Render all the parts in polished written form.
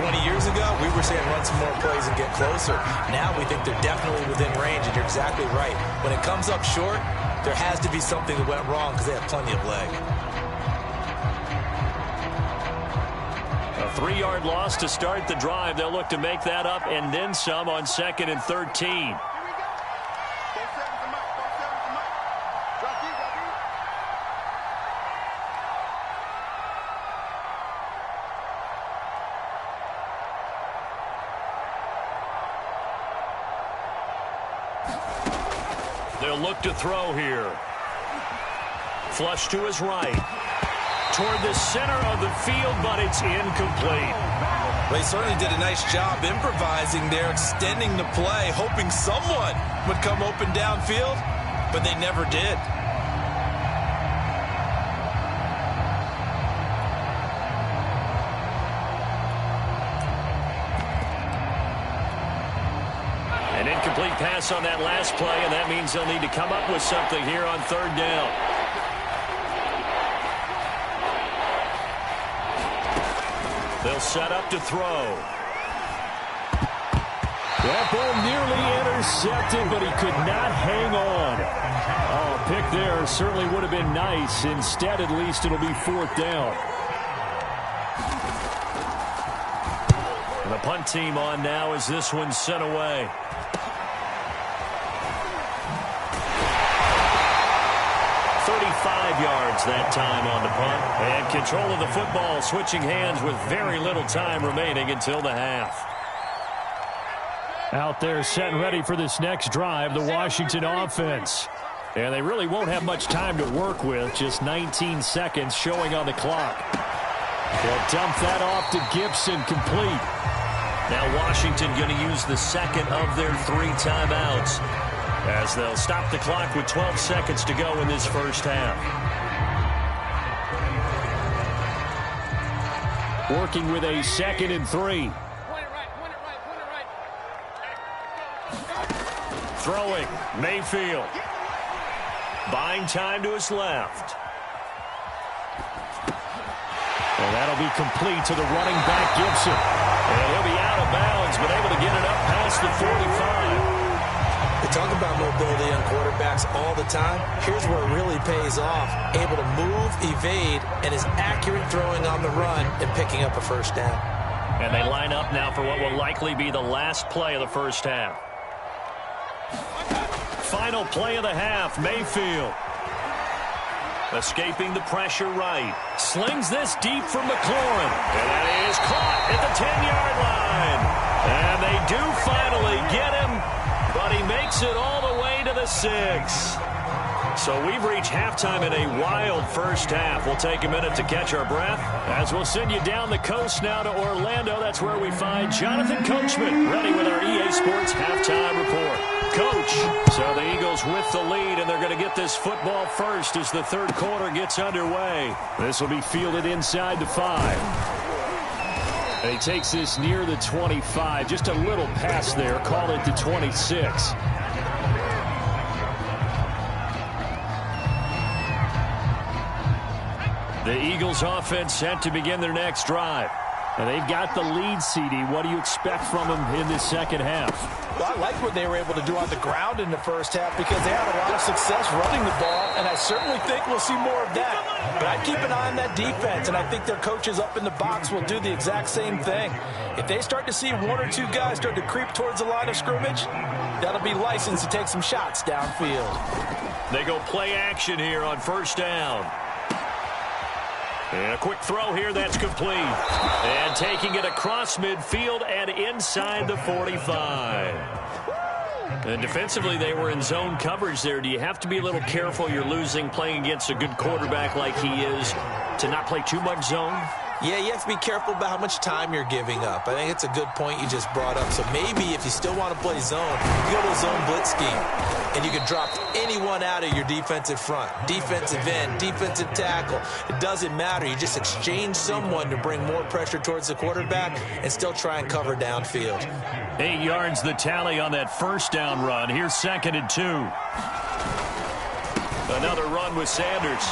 20 years ago, we were saying run some more plays and get closer. Now we think they're definitely within range, and you're exactly right. When it comes up short, there has to be something that went wrong because they have plenty of leg. A 3-yard loss to start the drive. They'll look to make that up and then some on 2nd and 13. They'll look to throw here. Flush to his right. Toward the center of the field, but it's incomplete. Well, he certainly did a nice job improvising there, extending the play, hoping someone would come open downfield, but they never did. An incomplete pass on that last play, and that means they'll need to come up with something here on 3rd down. They'll set up to throw. That ball nearly intercepted, but he could not hang on. Oh, a pick there certainly would have been nice. Instead, at least, it'll be 4th down. And the punt team on now as this one's sent away. Yards that time on the punt. And control of the football, switching hands with very little time remaining until the half. Out there set and ready for this next drive, the Washington offense. And they really won't have much time to work with, just 19 seconds showing on the clock. They'll dump that off to Gibson, complete. Now Washington going to use the second of their 3 timeouts, as they'll stop the clock with 12 seconds to go in this first half. Working with a 2nd and 3. Throwing, Mayfield. Buying time to his left. And that'll be complete to the running back, Gibson. And he'll be out of bounds, but able to get it up past the 45. They talk about mobility on quarterbacks all the time. Here's where it really pays off. Able to move, evade, and is accurate throwing on the run and picking up a first down. And they line up now for what will likely be the last play of the first half. Final play of the half, Mayfield. Escaping the pressure right. Slings this deep for McLaurin. And that is caught at the 10-yard line. And they do finally get him, but he makes it all the way to the 6. So we've reached halftime in a wild first half. We'll take a minute to catch our breath, as we'll send you down the coast now to Orlando. That's where we find Jonathan Coachman, ready with our EA Sports halftime report. Coach, so the Eagles with the lead, and they're going to get this football first as the 3rd quarter gets underway. This will be fielded inside the 5. And he takes this near the 25. Just a little pass there. Call it the 26. The Eagles offense set to begin their next drive. And they've got the lead, CD. What do you expect from them in this second half? Well, I like what they were able to do on the ground in the first half because they had a lot of success running the ball, and I certainly think we'll see more of that. But I keep an eye on that defense, and I think their coaches up in the box will do the exact same thing. If they start to see 1 or 2 guys start to creep towards the line of scrimmage, that'll be licensed to take some shots downfield. They go play action here on first down. And a quick throw here, that's complete. And taking it across midfield and inside the 45. And defensively, they were in zone coverage there. Do you have to be a little careful? You're losing, playing against a good quarterback like he is, to not play too much zone? Yeah, you have to be careful about how much time you're giving up. I think it's a good point you just brought up. So maybe if you still want to play zone, you go to a zone blitz scheme, and you can drop anyone out of your defensive front. Defensive end, defensive tackle. It doesn't matter. You just exchange someone to bring more pressure towards the quarterback and still try and cover downfield. 8 yards the tally on that first down run. Here's 2nd and 2. Another run with Sanders.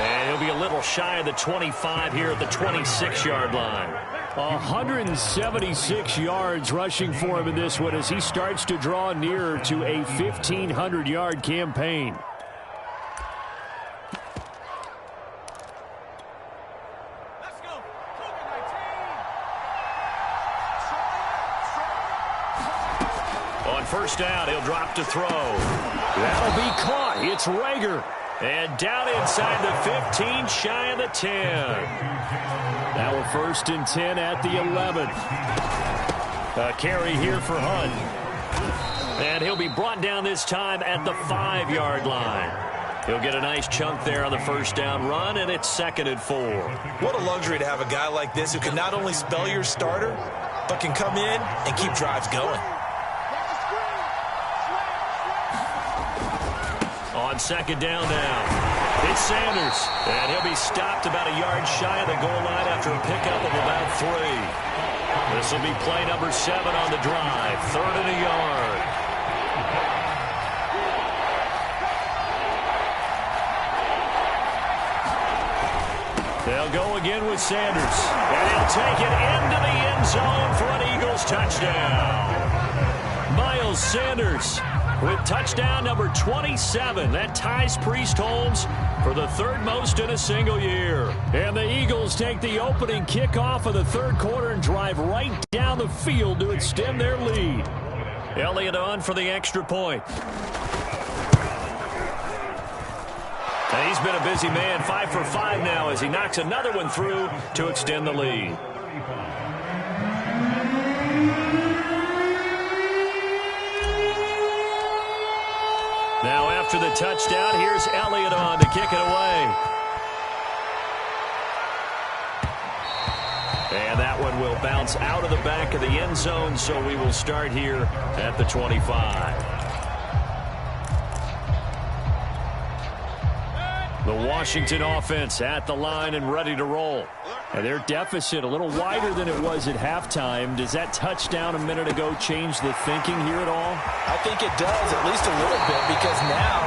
And he'll he'll be a little shy of the 25 here at the 26-yard line. 176 yards rushing for him in this one as he starts to draw nearer to a 1,500-yard campaign. On first down, he'll drop to throw. That'll be caught. It's Rager. And down inside the 15, shy of the 10. Now a 1st and 10 at the 11. A carry here for Hunt. And he'll be brought down this time at the 5-yard line. He'll get a nice chunk there on the first down run, and it's 2nd and 4. What a luxury to have a guy like this who can not only spell your starter, but can come in and keep drives going. On 2nd down now, it's Sanders, and he'll be stopped about a yard shy of the goal line after a pickup of about 3. This will be play number 7 on the drive, 3rd and a yard. They'll go again with Sanders, and he'll take it into the end zone for an Eagles touchdown. Miles Sanders with touchdown number 27. That ties Priest Holmes for the 3rd most in a single year. And the Eagles take the opening kickoff of the 3rd quarter and drive right down the field to extend their lead. Elliott on for the extra point. And he's been a busy man, 5 for 5 now as he knocks another one through to extend the lead. Now after the touchdown, here's Elliott on to kick it away. And that one will bounce out of the back of the end zone, so we will start here at the 25. The Washington offense at the line and ready to roll. And their deficit a little wider than it was at halftime. Does that touchdown a minute ago change the thinking here at all? I think it does, at least a little bit, because now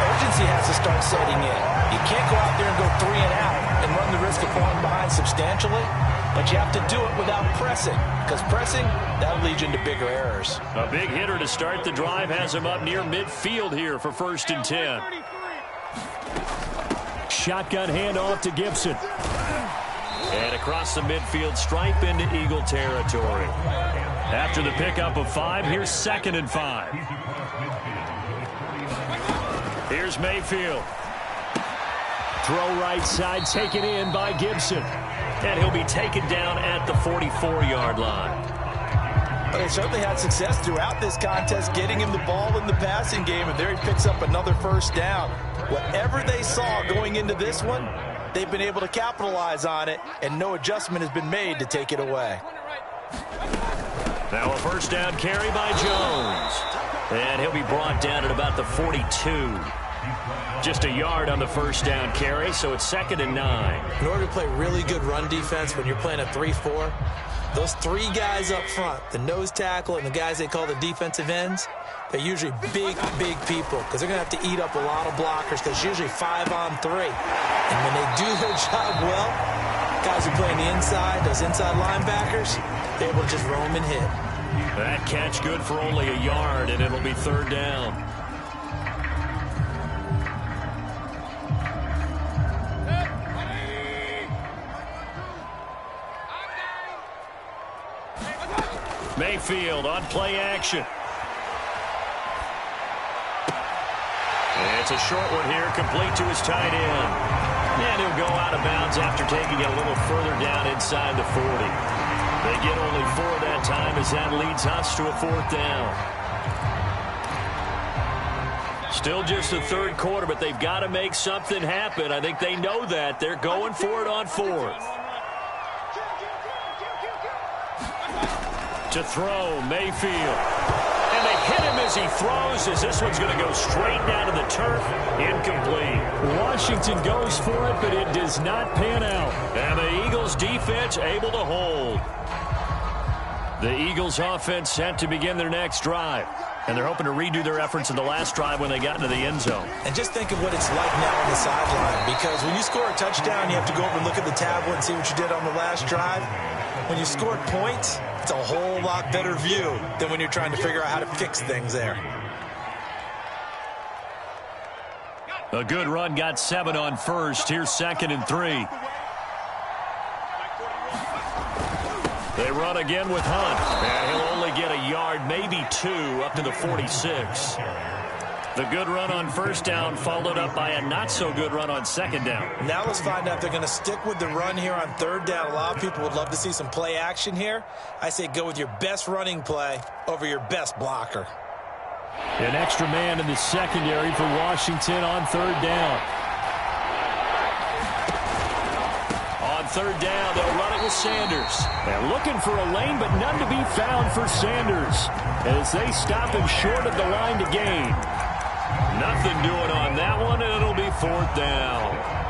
urgency has to start setting in. You can't go out there and go 3 and out and run the risk of falling behind substantially, but you have to do it without pressing, because pressing, that'll lead you into bigger errors. A big hitter to start the drive has him up near midfield here for 1st and 10. Shotgun handoff to Gibson. And across the midfield stripe into Eagle territory. After the pickup of 5, here's 2nd and 5. Here's Mayfield. Throw right side, taken in by Gibson. And he'll be taken down at the 44-yard line. But they certainly had success throughout this contest getting him the ball in the passing game, and there he picks up another 1st down. Whatever they saw going into this one, they've been able to capitalize on it, and no adjustment has been made to take it away. Now a 1st down carry by Jones. And he'll be brought down at about the 42. Just a yard on the 1st down carry, so it's 2nd and 9. In order to play really good run defense when you're playing a 3-4, those 3 guys up front, the nose tackle and the guys they call the defensive ends, they're usually big people because they're going to have to eat up a lot of blockers because it's usually 5 on 3. And when they do their job well, guys who play on the inside, those inside linebackers, they're able to just roam and hit. That catch good for only a yard, and it'll be 3rd down. Mayfield on play action. And it's a short one here, complete to his tight end. And he'll go out of bounds after taking it a little further down inside the 40. They get only 4 that time as that leads us to a 4th down. Still just the 3rd quarter, but they've got to make something happen. I think they know that. They're going for it on 4th. To throw, Mayfield. And they hit him as he throws, as this one's going to go straight down to the turf. Incomplete. Washington goes for it, but it does not pan out. And the Eagles defense able to hold. The Eagles offense set to begin their next drive. And they're hoping to redo their efforts in the last drive when they got into the end zone. And just think of what it's like now on the sideline, because when you score a touchdown, you have to go over and look at the tablet and see what you did on the last drive. When you scored points, it's a whole lot better view than when you're trying to figure out how to fix things there. A good run, got 7 on first. Here's 2nd and 3. They run again with Hunt. And he'll only get a yard, maybe 2, up to the 46. The good run on first down followed up by a not-so-good run on second down. Now let's find out if they're going to stick with the run here on third down. A lot of people would love to see some play action here. I say go with your best running play over your best blocker. An extra man in the secondary for Washington on third down. On third down, they'll run it with Sanders. They're looking for a lane, but none to be found for Sanders as they stop him short of the line to gain. Nothing doing on that one, and it'll be 4th down.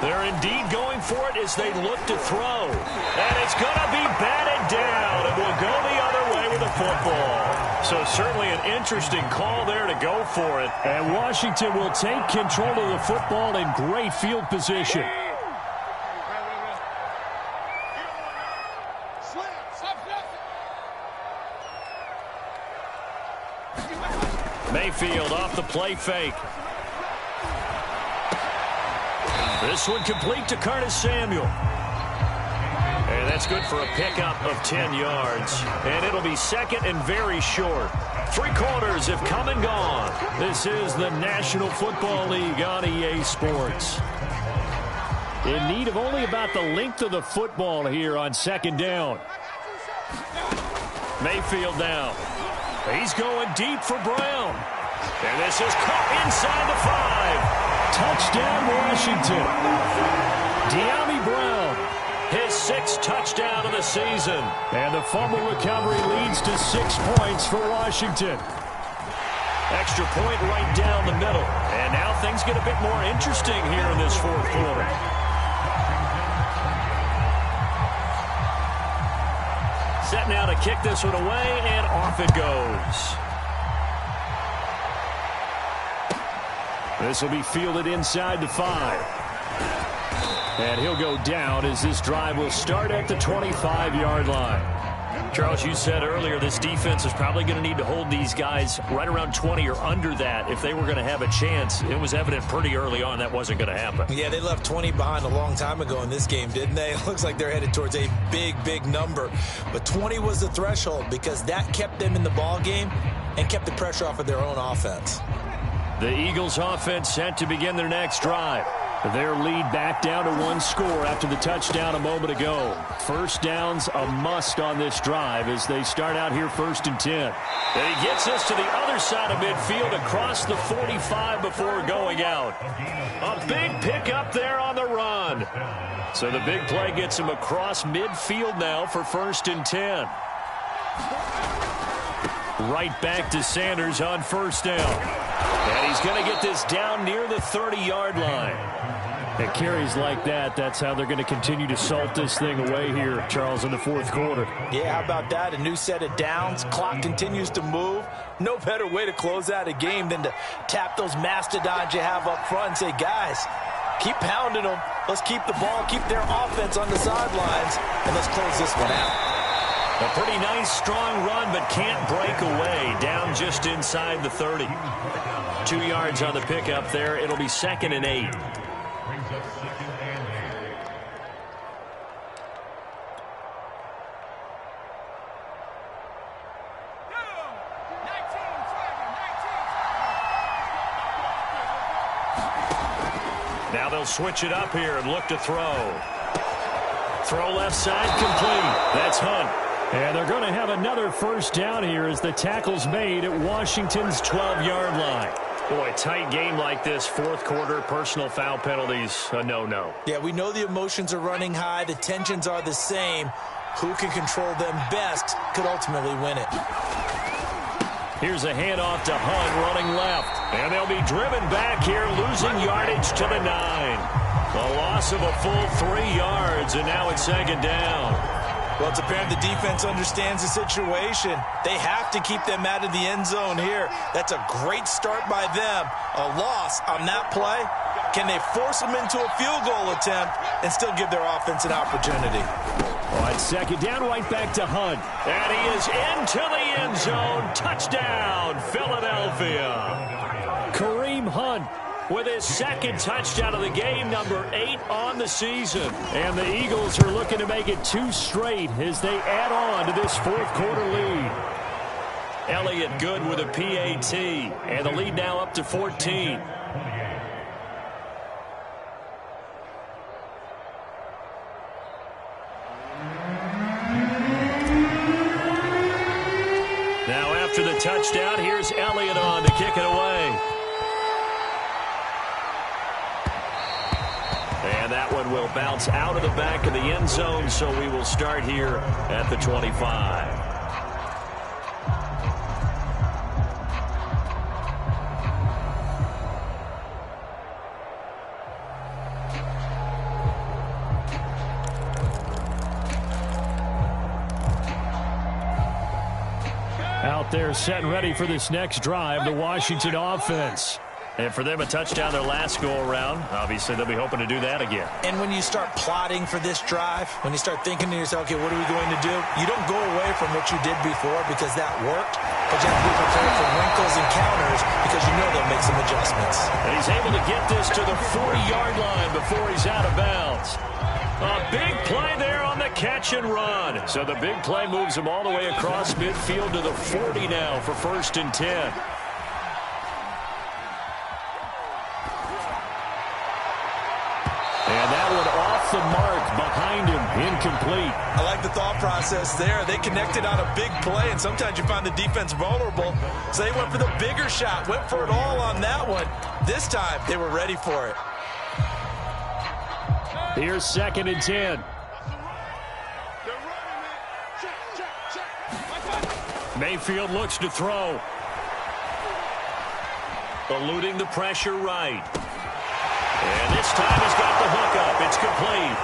They're indeed going for it as they look to throw. And it's going to be batted down. It will go the other way with the football. So certainly an interesting call there to go for it. And Washington will take control of the football in great field position. Mayfield off the play fake. This one complete to Curtis Samuel. And that's good for a pickup of 10 yards. And it'll be 2nd and very short. 3 quarters have come and gone. This is the National Football League on EA Sports. In need of only about the length of the football here on second down. Mayfield now. He's going deep for Brown. And this is caught inside the 5. Touchdown, Washington. De'Ami Brown. His 6th touchdown of the season. And the fumble recovery leads to 6 points for Washington. Extra point right down the middle. And now things get a bit more interesting here in this 4th quarter. Set now to kick this one away, and off it goes. This will be fielded inside the 5. And he'll go down as this drive will start at the 25-yard line. Charles, you said earlier this defense is probably going to need to hold these guys right around 20 or under that if they were going to have a chance. It was evident pretty early on that wasn't going to happen. Yeah, they left 20 behind a long time ago in this game, didn't they? It looks like they're headed towards a big, big number. But 20 was the threshold because that kept them in the ball game and kept the pressure off of their own offense. The Eagles offense set to begin their next drive. Their lead back down to 1 score after the touchdown a moment ago. First down's a must on this drive as they start out here 1st and 10. And he gets us to the other side of midfield across the 45 before going out. A big pickup there on the run. So the big play gets him across midfield now for 1st and 10. Right back to Sanders on 1st down. And he's going to get this down near the 30-yard line. And carries like that, that's how they're going to continue to salt this thing away here, Charles, in the 4th quarter. Yeah, how about that? A new set of downs. Clock continues to move. No better way to close out a game than to tap those mastodons you have up front and say, guys, keep pounding them. Let's keep the ball, keep their offense on the sidelines, and let's close this one out. A pretty nice, strong run, but can't break away. Down just inside the 30. 2 yards on the pickup there. It'll be 2nd and 8. Now they'll switch it up here and look to throw. Throw left side complete. That's Hunt. And they're going to have another first down here as the tackle's made at Washington's 12-yard line. Boy, tight game like this, fourth quarter, personal foul penalties, a no-no. Yeah, we know the emotions are running high. The tensions are the same. Who can control them best could ultimately win it. Here's a handoff to Hunt running left. And they'll be driven back here, losing yardage to the 9. A loss of a full 3 yards, and now it's second down. Well, it's apparent the defense understands the situation. They have to keep them out of the end zone here. That's a great start by them. A loss on that play. Can they force them into a field goal attempt and still give their offense an opportunity? On second down, right back to Hunt. And he is into the end zone. Touchdown, Philadelphia. Kareem Hunt with his second touchdown of the game, number 8 on the season. And the Eagles are looking to make it 2 straight as they add on to this fourth quarter lead. Elliott good with a PAT, and the lead now up to 14. Now after the touchdown, here's Elliott on to kick it away. And that one will bounce out of the back of the end zone, so we will start here at the 25. Out there set and ready for this next drive, the Washington offense. And for them, a touchdown their last go-around. Obviously, they'll be hoping to do that again. And when you start plotting for this drive, when you start thinking to yourself, okay, what are we going to do? You don't go away from what you did before because that worked, but you have to be prepared for wrinkles and counters because you know they'll make some adjustments. And he's able to get this to the 40-yard line before he's out of bounds. A big play there on the catch and run. So the big play moves him all the way across midfield to the 40 now for 1st and 10. And that one off the mark behind him, incomplete. I like the thought process there. They connected on a big play, and sometimes you find the defense vulnerable. So they went for the bigger shot, went for it all on that one. This time, they were ready for it. Here's 2nd and 10. Mayfield looks to throw. Eluding the pressure right. And this time he's got the hook up. It's complete.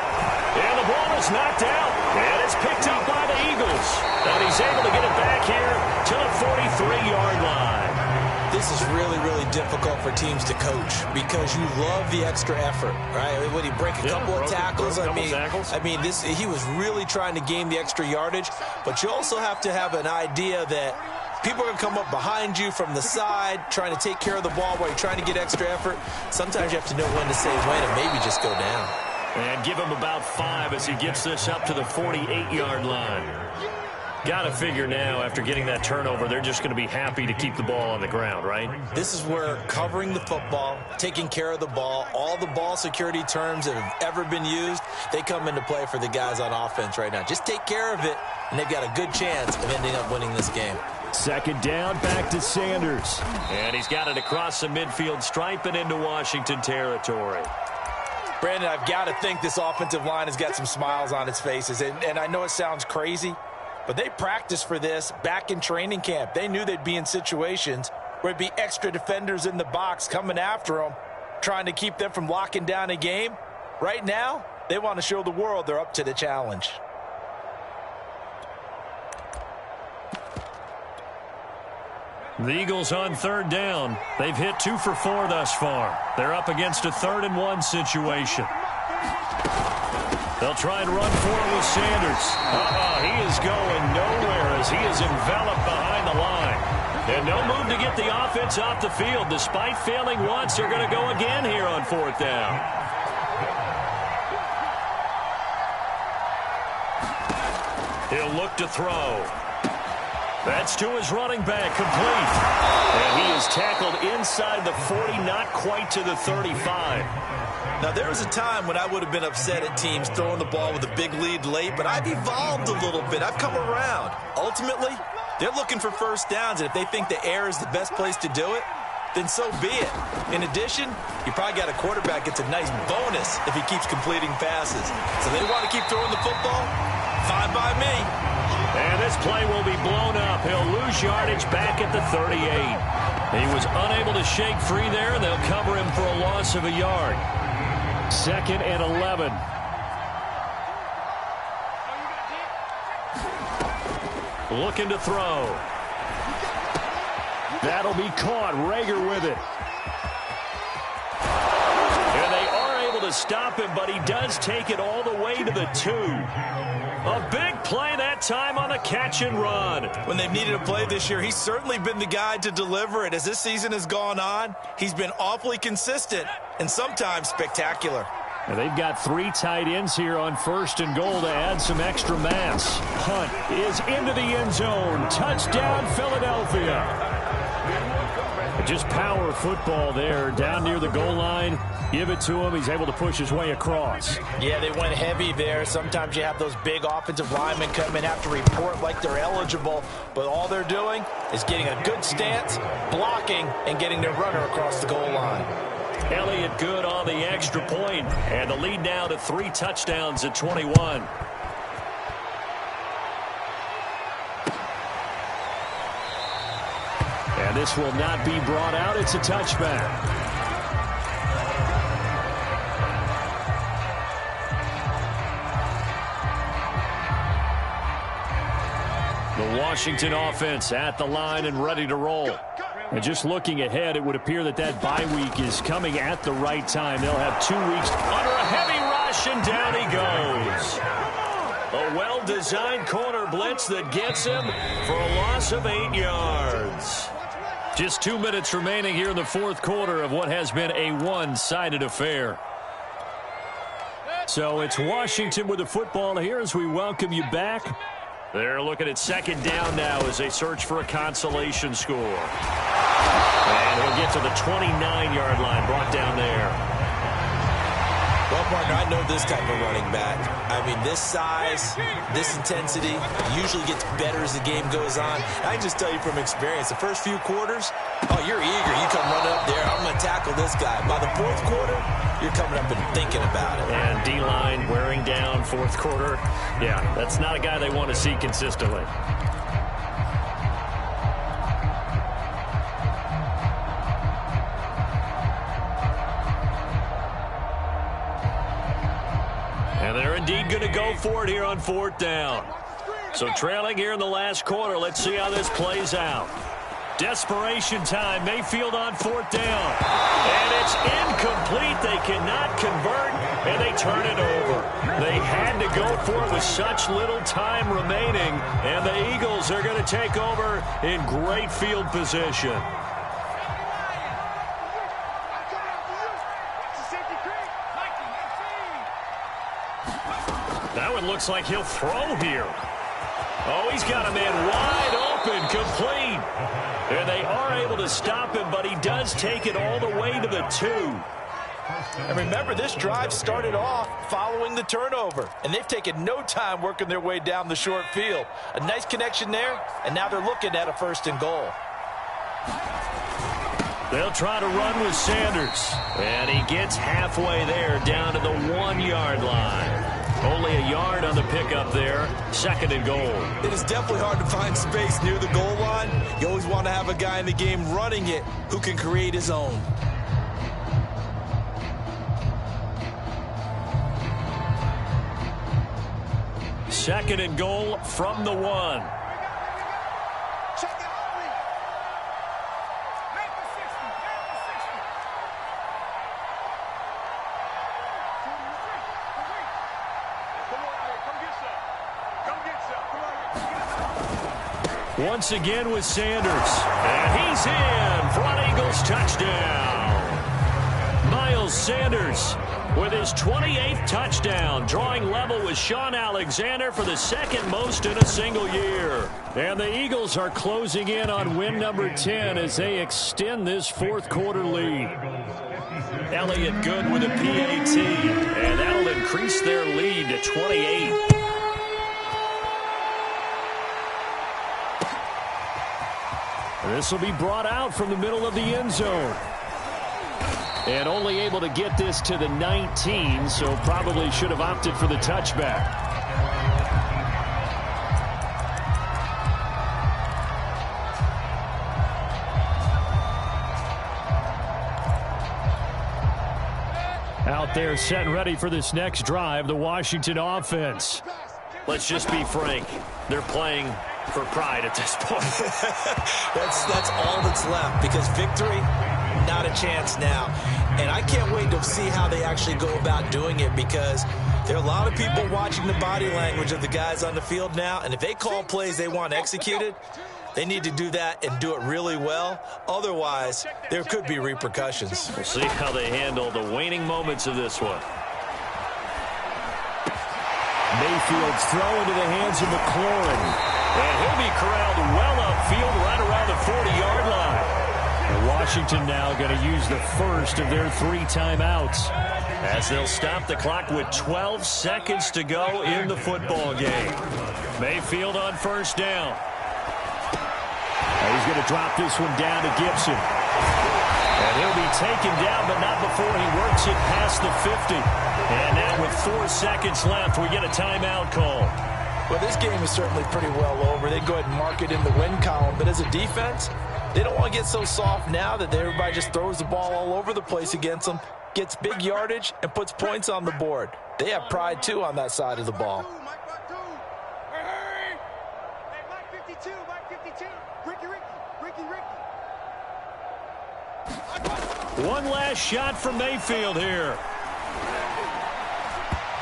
And the ball is knocked out. And it's picked up by the Eagles. And he's able to get it back here to the 43-yard line. This is really, really difficult for teams to coach because you love the extra effort, right? When you break a couple of tackles, I mean, he was really trying to gain the extra yardage, but you also have to have an idea that people are going to come up behind you from the side, trying to take care of the ball while you're trying to get extra effort. Sometimes you have to know when to say when and maybe just go down. And give him about 5 as he gets this up to the 48-yard line. Got to figure now, after getting that turnover, they're just going to be happy to keep the ball on the ground, right? This is where covering the football, taking care of the ball, all the ball security terms that have ever been used, they come into play for the guys on offense right now. Just take care of it, and they've got a good chance of ending up winning this game. 2nd down, back to Sanders. And he's got it across the midfield stripe and into Washington territory. Brandon, I've got to think this offensive line has got some smiles on its faces. And I know it sounds crazy, but they practiced for this back in training camp. They knew they'd be in situations where it'd be extra defenders in the box coming after them, trying to keep them from locking down a game. Right now, they want to show the world they're up to the challenge. The Eagles on 3rd down. They've hit 2 for 4 thus far. They're up against a 3rd and 1 situation. They'll try and run for it with Sanders. He is going nowhere as he is enveloped behind the line. And no move to get the offense off the field. Despite failing once, they're going to go again here on 4th down. He'll look to throw. That's to his running back, complete. And he is tackled inside the 40, not quite to the 35. Now, there was a time when I would have been upset at teams throwing the ball with a big lead late, but I've evolved a little bit. I've come around. Ultimately, they're looking for first downs, and if they think the air is the best place to do it, then so be it. In addition, you probably got a quarterback gets a nice bonus if he keeps completing passes. So they want to keep throwing the football? Fine by me. And this play will be blown up. He'll lose yardage back at the 38. He was unable to shake free there. They'll cover him for a loss of a yard. 2nd and 11. Looking to throw. That'll be caught. Rager with it. And they are able to stop him, but he does take it all the way to the 2. A big play that time on the catch and run. When they've needed a play this year, he's certainly been the guy to deliver it. As this season has gone on, he's been awfully consistent and sometimes spectacular. And they've got 3 tight ends here on 1st and goal to add some extra mass. Hunt is into the end zone. Touchdown, Philadelphia. Just power football there down near the goal line. Give it to him. He's able to push his way across. Yeah, they went heavy there. Sometimes you have those big offensive linemen come in, have to report like they're eligible, but all they're doing is getting a good stance, blocking, and getting their runner across the goal line. Elliott good on the extra point, and the lead now to 3 touchdowns at 21. And this will not be brought out. It's a touchback. The Washington offense at the line and ready to roll. And just looking ahead, it would appear that bye week is coming at the right time. They'll have 2 weeks under a heavy rush, and down he goes. A well-designed corner blitz that gets him for a loss of 8 yards. Just 2 minutes remaining here in the 4th quarter of what has been a one-sided affair. So it's Washington with the football here as we welcome you back. They're looking at 2nd down now as they search for a consolation score. And he'll get to the 29-yard line, brought down there. Well, partner, I know this type of running back. I mean, this size, this intensity usually gets better as the game goes on. I can just tell you from experience, the first few quarters, oh, you're eager. You come running up there. I'm going to tackle this guy. By the 4th quarter, you're coming up and thinking about it. And D-line wearing down 4th quarter. Yeah, that's not a guy they want to see consistently. And they're indeed going to go for it here on 4th down. So trailing here in the last quarter. Let's see how this plays out. Desperation time. Mayfield on 4th down. And it's incomplete. They cannot convert, and they turn it over. They had to go for it with such little time remaining, and the Eagles are going to take over in great field position. That one looks like he'll throw here. Oh, he's got a man wide open, complete. And they are able to stop him, but he does take it all the way to the 2. And remember, this drive started off following the turnover, and they've taken no time working their way down the short field. A nice connection there, and now they're looking at a 1st and goal. They'll try to run with Sanders, and he gets halfway there down to the 1-yard line. Only a yard on the pickup there. 2nd and goal. It is definitely hard to find space near the goal line. You always want to have a guy in the game running it who can create his own. Second and goal from the 1. Once again with Sanders. And he's in for an Eagles touchdown. Miles Sanders with his 28th touchdown, drawing level with Sean Alexander for the 2nd most in a single year. And the Eagles are closing in on win number 10 as they extend this 4th quarter lead. Elliott good with a PAT, and that'll increase their lead to 28. This will be brought out from the middle of the end zone. And only able to get this to the 19, so probably should have opted for the touchback. Out there set and ready for this next drive, the Washington offense. Let's just be frank. They're playing for pride at this point. That's all that's left, because victory, not a chance now. And I can't wait to see how they actually go about doing it, because there are a lot of people watching the body language of the guys on the field now, and if they call plays they want executed, they need to do that and do it really well. Otherwise, there could be repercussions. We'll see how they handle the waning moments of this one. Mayfield's throw into the hands of McLaurin. And he'll be corralled well upfield right around the 40-yard line. And Washington now going to use the first of their 3 timeouts, as they'll stop the clock with 12 seconds to go in the football game. Mayfield on first down. He's going to drop this one down to Gibson. And he'll be taken down, but not before he works it past the 50. And now with 4 seconds left, we get a timeout call. Well, this game is certainly pretty well over. They go ahead and mark it in the win column. But as a defense, they don't want to get so soft now that everybody just throws the ball all over the place against them, gets big yardage, and puts points on the board. They have pride, too, on that side of the ball. One last shot from Mayfield here.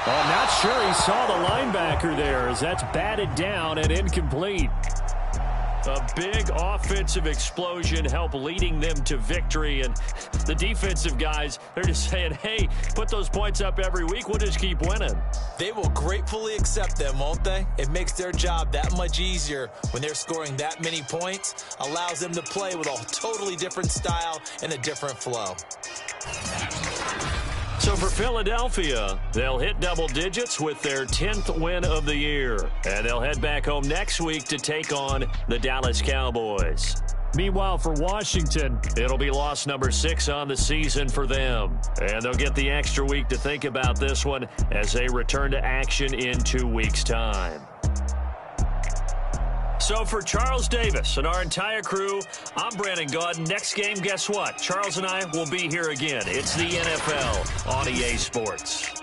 I'm not sure he saw the linebacker there, as that's batted down and incomplete. A big offensive explosion helped leading them to victory. And the defensive guys, they're just saying, hey, put those points up every week. We'll just keep winning. They will gratefully accept them, won't they? It makes their job that much easier when they're scoring that many points. Allows them to play with a totally different style and a different flow. So for Philadelphia, they'll hit double digits with their 10th win of the year. And they'll head back home next week to take on the Dallas Cowboys. Meanwhile, for Washington, it'll be loss number 6 on the season for them. And they'll get the extra week to think about this one as they return to action in 2 weeks' time. So for Charles Davis and our entire crew, I'm Brandon Gaudin. Next game, guess what? Charles and I will be here again. It's the NFL on EA Sports.